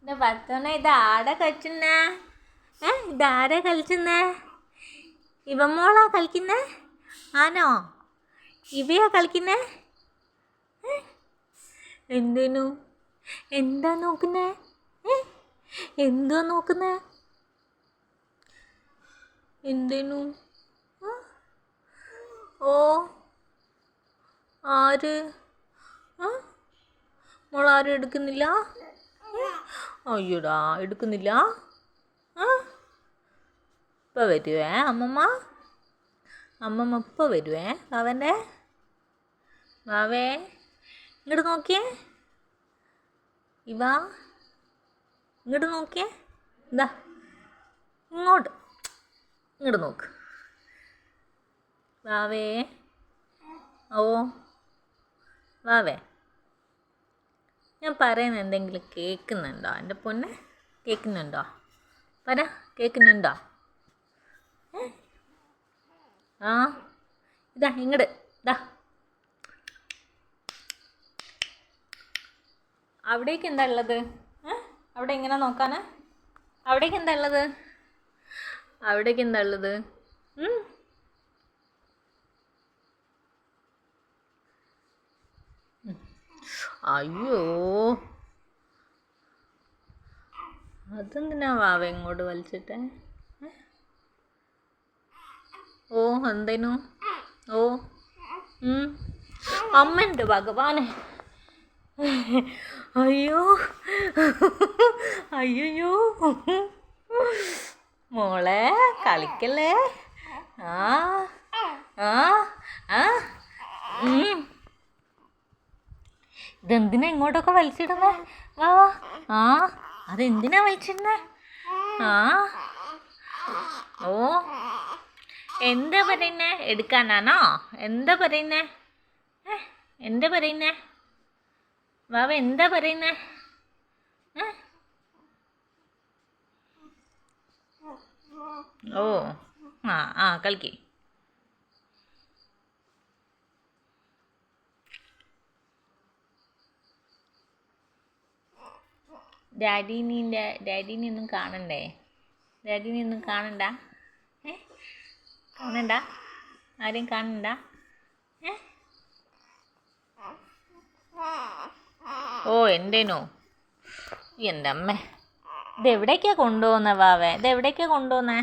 ഇത് പത്തോണ ഇത് ആടെ കളിക്കുന്നേ? ഇതാരാ കളിക്കുന്നേ? ഇവ മോളാ കളിക്കുന്നേ? ആണോ? ഇവയാ കളിക്കുന്നേ? എന്തേനു? എന്താ നോക്കുന്നേ? എന്തുവാ നോക്കുന്നേ? എന്തേനു? ഓ ആര്? മോളാരും എടുക്കുന്നില്ല? അയ്യോടാ, എടുക്കുന്നില്ല. ഇപ്പം വരുവേ അമ്മമ്മ ഇപ്പം വരുവേ. വാവൻ്റെ വാവേ ഇങ്ങോട്ട് നോക്കിയേ. ഇവാ ഇങ്ങോട്ട് നോക്കിയേ. എന്താ ഇങ്ങോട്ട് നോക്ക് വാവേ. ഓ വാവേ, ഞാൻ പറയുന്നത് എന്തെങ്കിലും കേൾക്കുന്നുണ്ടോ? എൻ്റെ പൊന്നെ കേൾക്കുന്നുണ്ടോ? പറ, കേൾക്കുന്നുണ്ടോ? ആ ഇതാ ഇങ്ങോട്ട് ഇതാ. അവിടേക്ക് എന്താ ഉള്ളത്? അവിടെ ഇങ്ങനെ നോക്കാനാ? അവിടേക്ക് എന്താ ഉള്ളത്? അവിടേക്ക് എന്താ ഉള്ളത്? അയ്യോ, അതെന്തിനാ വാവ ഇങ്ങോട്ട് വലിച്ചിട്ടെ? ഓ എന്തേനു? ഓ അമ്മയുണ്ട് ഭഗവാനെ. അയ്യോ അയ്യോ, മോളെ കളിക്കല്ലേ. ആ ആ ആ ഇതെന്തിനാ ഇങ്ങോട്ടൊക്കെ വലിച്ചിടുന്നേ? വാ വാ. ആ അതെന്തിനാ വലിച്ചിടുന്നേ? ആ ഓ എന്താ പറയുന്നേ? എടുക്കാനാണോ? എന്താ പറയുന്നേ? എന്താ പറയുന്നേ? വാവ എന്താ പറയുന്നേ? ഓ ആ കളിക്ക്. ഡാഡീനെ ഒന്നും കാണണ്ടേ? ഡാഡീനെ ഒന്നും കാണണ്ട? കാണണ്ട? ആരെയും കാണണ്ട? ഓ എന്തേനോ? എൻ്റെ അമ്മേ, ഇതെവിടേക്കാ കൊണ്ടുപോകുന്നത് വാവേ? ഇതെവിടേക്കാ കൊണ്ടുപോകുന്നേ?